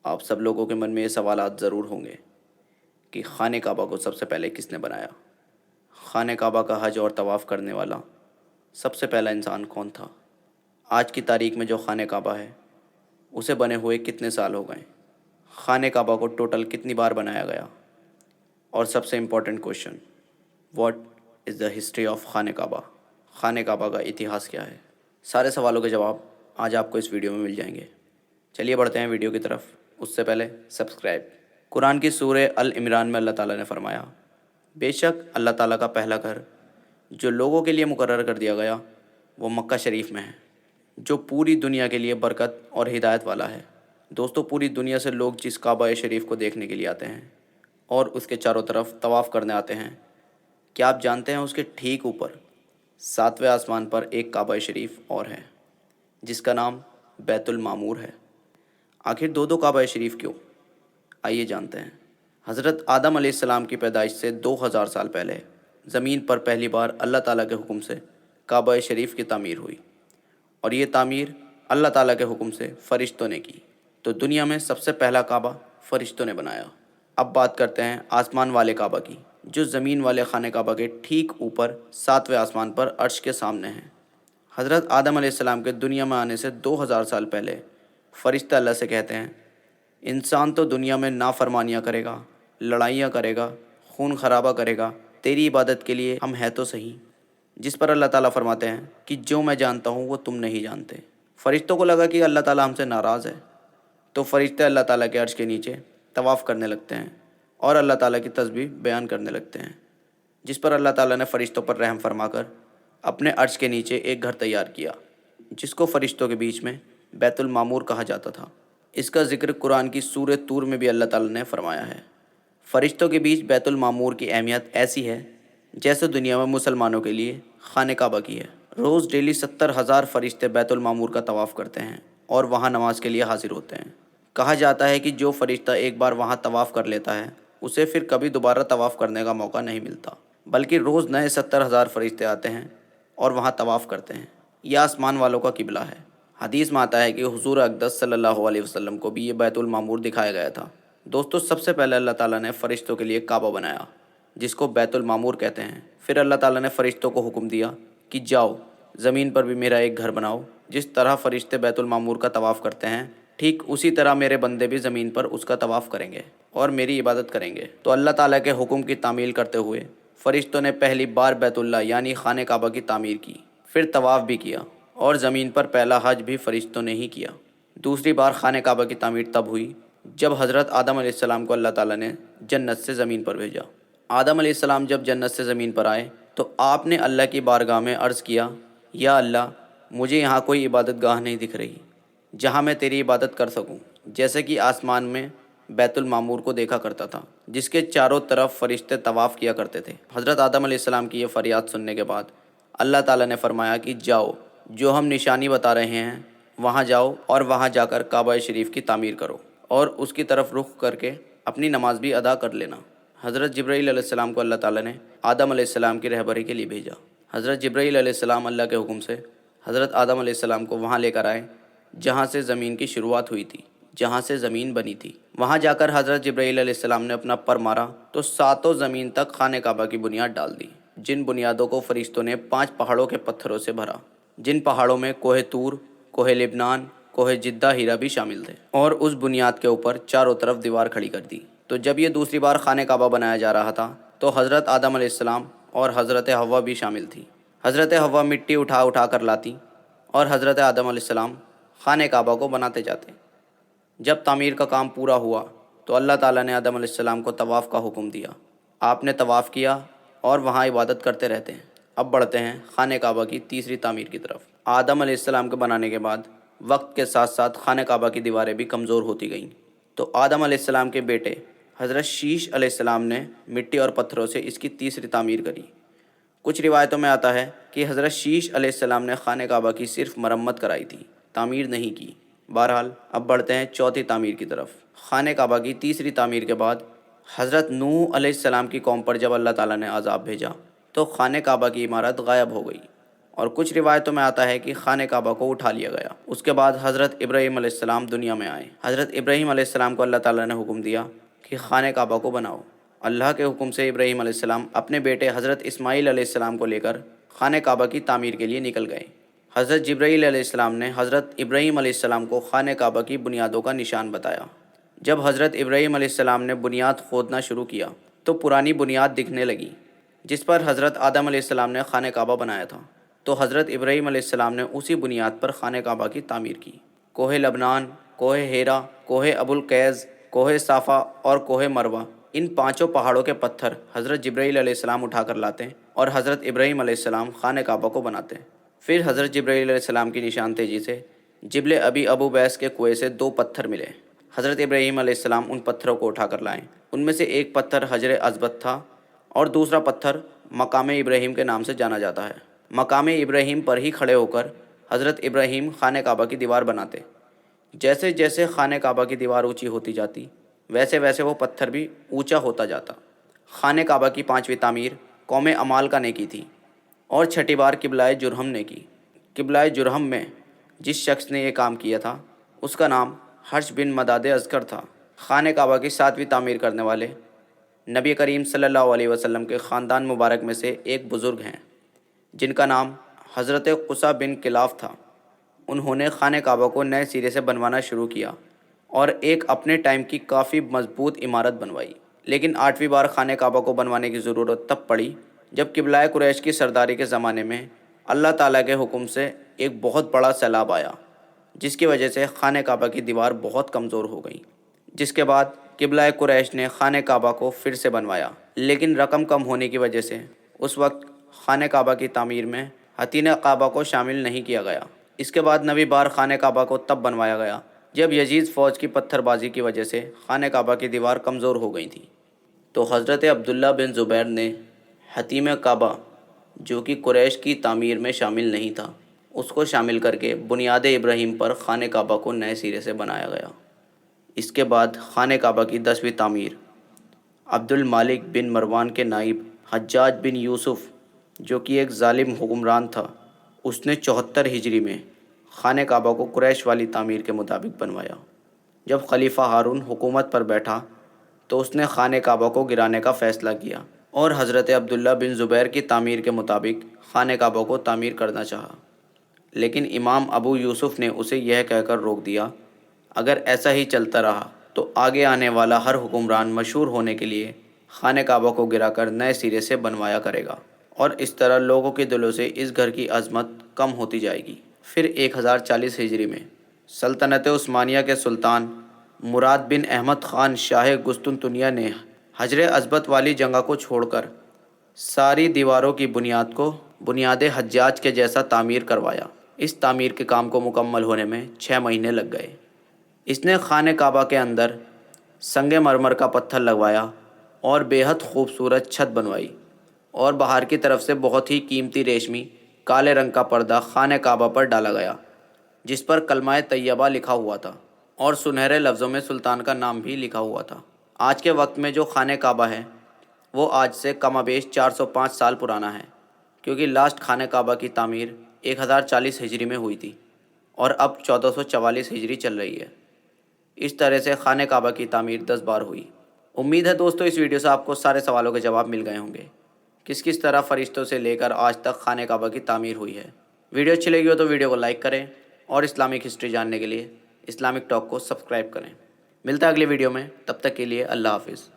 آپ سب لوگوں کے من میں یہ سوالات ضرور ہوں گے کہ خانہ کعبہ کو سب سے پہلے کس نے بنایا؟ خانہ کعبہ کا حج اور طواف کرنے والا سب سے پہلا انسان کون تھا؟ آج کی تاریخ میں جو خانہ کعبہ ہے اسے بنے ہوئے کتنے سال ہو گئے؟ خانہ کعبہ کو ٹوٹل کتنی بار بنایا گیا؟ اور سب سے important question, what is the history of خانہ کعبہ؟ خانہ کعبہ کا اتہاس کیا ہے؟ سارے سوالوں کے جواب آج آپ کو اس ویڈیو میں مل جائیں گے۔ چلیے بڑھتے ہیں ویڈیو کی طرف، اس سے پہلے سبسکرائب۔ قرآن کی سورہ العمران میں اللہ تعالیٰ نے فرمایا، بے شک اللہ تعالیٰ کا پہلا گھر جو لوگوں کے لیے مقرر کر دیا گیا وہ مکہ شریف میں ہے، جو پوری دنیا کے لیے برکت اور ہدایت والا ہے۔ دوستو، پوری دنیا سے لوگ جس کعبہ شریف کو دیکھنے کے لیے آتے ہیں اور اس کے چاروں طرف طواف کرنے آتے ہیں، کیا آپ جانتے ہیں اس کے ٹھیک اوپر 7ویں آسمان پر ایک کعبہ شریف اور ہے جس کا نام بیت المعمور ہے۔ آخر دو کعبہ شریف کیوں؟ آئیے جانتے ہیں۔ حضرت آدم علیہ السلام کی پیدائش سے 2000 سال پہلے زمین پر پہلی بار اللہ تعالیٰ کے حکم سے کعبہ شریف کی تعمیر ہوئی، اور یہ تعمیر اللہ تعالیٰ کے حکم سے فرشتوں نے کی، تو دنیا میں سب سے پہلا کعبہ فرشتوں نے بنایا۔ اب بات کرتے ہیں آسمان والے کعبہ کی، جو زمین والے خانہ کعبہ کے ٹھیک اوپر 7ویں آسمان پر عرش کے سامنے ہے۔ حضرت آدم علیہ السلام کے دنیا میں آنے سے 2000 سال پہلے فرشتہ اللہ سے کہتے ہیں، انسان تو دنیا میں نافرمانیاں کرے گا، لڑائیاں کرے گا، خون خرابہ کرے گا، تیری عبادت کے لیے ہم ہے تو صحیح۔ جس پر اللہ تعالیٰ فرماتے ہیں کہ جو میں جانتا ہوں وہ تم نہیں جانتے۔ فرشتوں کو لگا کہ اللہ تعالیٰ ہم سے ناراض ہے، تو فرشتے اللہ تعالیٰ کے عرش کے نیچے طواف کرنے لگتے ہیں اور اللہ تعالیٰ کی تسبیح بیان کرنے لگتے ہیں، جس پر اللہ تعالیٰ نے فرشتوں پر رحم فرما کر اپنے عرش کے نیچے ایک گھر تیار کیا، جس کو فرشتوں کے بیچ میں بیت المعمور کہا جاتا تھا۔ اس کا ذکر قرآن کی سورہ طور میں بھی اللہ تعالیٰ نے فرمایا ہے۔ فرشتوں کے بیچ بیت المعمور کی اہمیت ایسی ہے جیسے دنیا میں مسلمانوں کے لیے خانہ کعبہ کی ہے۔ روز ڈیلی 70,000 فرشتے بیت المعمور کا طواف کرتے ہیں اور وہاں نماز کے لیے حاضر ہوتے ہیں۔ کہا جاتا ہے کہ جو فرشتہ ایک بار وہاں طواف کر لیتا ہے اسے پھر کبھی دوبارہ طواف کرنے کا موقع نہیں ملتا، بلکہ روز نئے 70,000 فرشتے آتے ہیں اور وہاں طواف کرتے ہیں۔ یہ آسمان والوں کا قبلہ ہے۔ حدیث میں آتا ہے کہ حضور اقدس صلی اللہ علیہ وسلم کو بھی یہ بیت المعمور دکھایا گیا تھا۔ دوستو، سب سے پہلے اللہ تعالیٰ نے فرشتوں کے لیے کعبہ بنایا جس کو بیت المعمور کہتے ہیں۔ پھر اللہ تعالیٰ نے فرشتوں کو حکم دیا کہ جاؤ زمین پر بھی میرا ایک گھر بناؤ۔ جس طرح فرشتے بیت المعمور کا طواف کرتے ہیں، ٹھیک اسی طرح میرے بندے بھی زمین پر اس کا طواف کریں گے اور میری عبادت کریں گے۔ تو اللہ تعالیٰ کے حکم کی تعمیل کرتے ہوئے فرشتوں نے پہلی بار بیت اللہ یعنی خانہ کعبہ کی تعمیر کی، پھر طواف بھی کیا، اور زمین پر پہلا حج بھی فرشتوں نے ہی کیا۔ دوسری بار خانہ کعبہ کی تعمیر تب ہوئی جب حضرت آدم علیہ السلام کو اللہ تعالیٰ نے جنت سے زمین پر بھیجا۔ آدم علیہ السلام جب جنت سے زمین پر آئے تو آپ نے اللہ کی بارگاہ میں عرض کیا، یا اللہ، مجھے یہاں کوئی عبادت گاہ نہیں دکھ رہی جہاں میں تیری عبادت کر سکوں، جیسے کہ آسمان میں بیت المعمور کو دیکھا کرتا تھا جس کے چاروں طرف فرشتے طواف کیا کرتے تھے۔ حضرت آدم علیہ السلام کی یہ فریاد سننے کے بعد اللہ تعالیٰ نے فرمایا کہ جاؤ، جو ہم نشانی بتا رہے ہیں وہاں جاؤ اور وہاں جا کر کعبہ شریف کی تعمیر کرو اور اس کی طرف رخ کر کے اپنی نماز بھی ادا کر لینا۔ حضرت جبرائیل علیہ السلام کو اللہ تعالیٰ نے آدم علیہ السلام کی رہبری کے لیے بھیجا۔ حضرت جبرائیل علیہ السلام اللہ کے حکم سے حضرت آدم علیہ السلام کو وہاں لے کر آئے جہاں سے زمین کی شروعات ہوئی تھی، جہاں سے زمین بنی تھی۔ وہاں جا کر حضرت جبرائیل علیہ السلام نے اپنا پر مارا تو ساتوں زمین تک خانہ کعبہ کی بنیاد ڈال دی، جن بنیادوں کو فرشتوں نے 5 پہاڑوں کے پتھروں سے بھرا، جن پہاڑوں میں کوہ طور، کوہ لبنان، کوہ جدہ ہیرا بھی شامل تھے، اور اس بنیاد کے اوپر چاروں طرف دیوار کھڑی کر دی۔ تو جب یہ دوسری بار خانہ کعبہ بنایا جا رہا تھا تو حضرت آدم علیہ السلام اور حضرت حوا بھی شامل تھی۔ حضرت حوا مٹی اٹھا اٹھا کر لاتی اور حضرت آدم علیہ السلام خانہ کعبہ کو بناتے جاتے۔ جب تعمیر کا کام پورا ہوا تو اللہ تعالیٰ نے آدم علیہ السلام کو طواف کا حکم دیا۔ آپ نے طواف کیا اور وہاں عبادت کرتے رہتے ہیں۔ اب بڑھتے ہیں خانہ کعبہ کی تیسری تعمیر کی طرف۔ آدم علیہ السلام کو بنانے کے بعد وقت کے ساتھ ساتھ خانہ کعبہ کی دیواریں بھی کمزور ہوتی گئیں، تو آدم علیہ السلام کے بیٹے حضرت شیش علیہ السلام نے مٹی اور پتھروں سے اس کی تیسری تعمیر کری۔ کچھ روایتوں میں آتا ہے کہ حضرت شیش علیہ السلام نے خانہ کعبہ کی صرف مرمت کرائی تھی، تعمیر نہیں کی۔ بہرحال اب بڑھتے ہیں چوتھی تعمیر کی طرف۔ خانہ کعبہ کی تیسری تعمیر کے بعد حضرت نوح علیہ السلام کی قوم پر جب اللہ تعالیٰ نے عذاب بھیجا تو خانہ کعبہ کی عمارت غائب ہو گئی اور کچھ روایتوں میں آتا ہے کہ خانہ کعبہ کو اٹھا لیا گیا۔ اس کے بعد حضرت ابراہیم علیہ السلام دنیا میں آئے۔ حضرت ابراہیم علیہ السلام کو اللہ تعالیٰ نے حکم دیا کہ خانہ کعبہ کو بناؤ۔ اللہ کے حکم سے ابراہیم علیہ السلام اپنے بیٹے حضرت اسماعیل علیہ السلام کو لے کر خانہ کعبہ کی تعمیر کے لیے نکل گئے۔ حضرت جبرائیل علیہ السلام نے حضرت ابراہیم علیہ السلام کو خانہ کعبہ کی بنیادوں کا نشان بتایا۔ جب حضرت ابراہیم علیہ السلام نے بنیاد کھودنا شروع کیا تو پرانی بنیاد دکھنے لگی جس پر حضرت آدم علیہ السلام نے خانہ کعبہ بنایا تھا، تو حضرت ابراہیم علیہ السلام نے اسی بنیاد پر خانہ کعبہ کی تعمیر کی۔ کوہ لبنان، کوہ ہیرا، کوہ ابو القیز، کوہ صافا اور کوہ مروہ، ان پانچوں پہاڑوں کے پتھر حضرت جبرائیل علیہ السلام اٹھا کر لاتے اور حضرت ابراہیم علیہ السلام خانہ کعبہ کو بناتے۔ پھر حضرت جبرائیل علیہ السلام کی نشان تیزی سے جبل ابی ابو بیس کے کنویں سے 2 پتھر ملے۔ حضرت ابراہیم علیہ السلام ان پتھروں کو اٹھا کر لائیں۔ ان میں سے ایک پتھر حجر اسود تھا اور دوسرا پتھر مقام ابراہیم کے نام سے جانا جاتا ہے۔ مقام ابراہیم پر ہی کھڑے ہو کر حضرت ابراہیم خانہ کعبہ کی دیوار بناتے۔ جیسے جیسے خانہ کعبہ کی دیوار اونچی ہوتی جاتی ویسے ویسے وہ پتھر بھی اونچا ہوتا جاتا۔ خانہ کعبہ کی 5ویں تعمیر قوم عمالقہ نے کی تھی اور 6ٹھی بار قبلہ جرہم نے کی۔ قبلہ جرہم میں جس شخص نے یہ کام کیا تھا اس کا نام حرش بن مداد اذکر تھا۔ خانہ کعبہ کی 7ویں تعمیر کرنے والے نبی کریم صلی اللہ علیہ وسلم کے خاندان مبارک میں سے ایک بزرگ ہیں جن کا نام حضرت قصہ بن کلاف تھا۔ انہوں نے خانہ کعبہ کو نئے سرے سے بنوانا شروع کیا اور ایک اپنے ٹائم کی کافی مضبوط عمارت بنوائی۔ لیکن 8ویں بار خانہ کعبہ کو بنوانے کی ضرورت تب پڑی جب قبلہ قریش کی سرداری کے زمانے میں اللہ تعالیٰ کے حکم سے ایک بہت بڑا سیلاب آیا جس کی وجہ سے خانہ کعبہ کی دیوار بہت کمزور ہو گئی، جس کے بعد قبلہ قریش نے خانہ کعبہ کو پھر سے بنوایا۔ لیکن رقم کم ہونے کی وجہ سے اس وقت خانہ کعبہ کی تعمیر میں حتین کعبہ کو شامل نہیں کیا گیا۔ اس کے بعد 9ویں بار خانہ کعبہ کو تب بنوایا گیا جب یزید فوج کی پتھر بازی کی وجہ سے خانہ کعبہ کی دیوار کمزور ہو گئی تھی، تو حضرت عبداللہ بن زبیر نے حتیم کعبہ جو کہ قریش کی تعمیر میں شامل نہیں تھا اس کو شامل کر کے بنیاد ابراہیم پر خانہ کعبہ کو نئے سرے سے بنایا گیا۔ اس کے بعد خانہ کعبہ کی 10ویں تعمیر عبد المالک بن مروان کے نائب حجاج بن یوسف جو کہ ایک ظالم حکمران تھا، اس نے 74 ہجری میں خانہ کعبہ کو قریش والی تعمیر کے مطابق بنوایا۔ جب خلیفہ ہارون حکومت پر بیٹھا تو اس نے خانہ کعبہ کو گرانے کا فیصلہ کیا اور حضرت عبداللہ بن زبیر کی تعمیر کے مطابق خانہ کعبہ کو تعمیر کرنا چاہا، لیکن امام ابو یوسف نے اسے یہ کہہ کر روک دیا اگر ایسا ہی چلتا رہا تو آگے آنے والا ہر حکمران مشہور ہونے کے لیے خانہ کعبہ کو گرا کر نئے سرے سے بنوایا کرے گا اور اس طرح لوگوں کے دلوں سے اس گھر کی عظمت کم ہوتی جائے گی۔ پھر 1040 ہجری میں سلطنت عثمانیہ کے سلطان مراد بن احمد خان شاہ قسطنطنیہ نے حجر اسود والی جگہ کو چھوڑ کر ساری دیواروں کی بنیاد حجاج کے جیسا تعمیر کروایا۔ اس تعمیر کے کام کو مکمل ہونے میں 6 مہینے لگ گئے۔ اس نے خانہ کعبہ کے اندر سنگ مرمر کا پتھر لگوایا اور بے حد خوبصورت چھت بنوائی اور باہر کی طرف سے بہت ہی قیمتی ریشمی کالے رنگ کا پردہ خانہ کعبہ پر ڈالا گیا جس پر کلمہ طیبہ لکھا ہوا تھا اور سنہرے لفظوں میں سلطان کا نام بھی لکھا ہوا تھا۔ آج کے وقت میں جو خانہ کعبہ ہے وہ آج سے کم و بیش 405 سال پرانا ہے، کیونکہ لاسٹ خانہ کعبہ کی تعمیر 1040 ہجری میں ہوئی تھی اور اب 1444 ہجری چل رہی ہے۔ اس طرح سے خانہ کعبہ کی تعمیر 10 بار ہوئی۔ امید ہے دوستو اس ویڈیو سے آپ کو سارے سوالوں کے جواب مل گئے ہوں گے، کس طرح فرشتوں سے لے کر آج تک خانہ کعبہ کی تعمیر ہوئی ہے۔ ویڈیو اچھی لگی ہو تو ویڈیو کو لائک کریں اور اسلامک ہسٹری جاننے کے لیے اسلامک ٹاک کو سبسکرائب کریں۔ ملتا ہے اگلی ویڈیو میں، تب تک کے لیے اللہ حافظ۔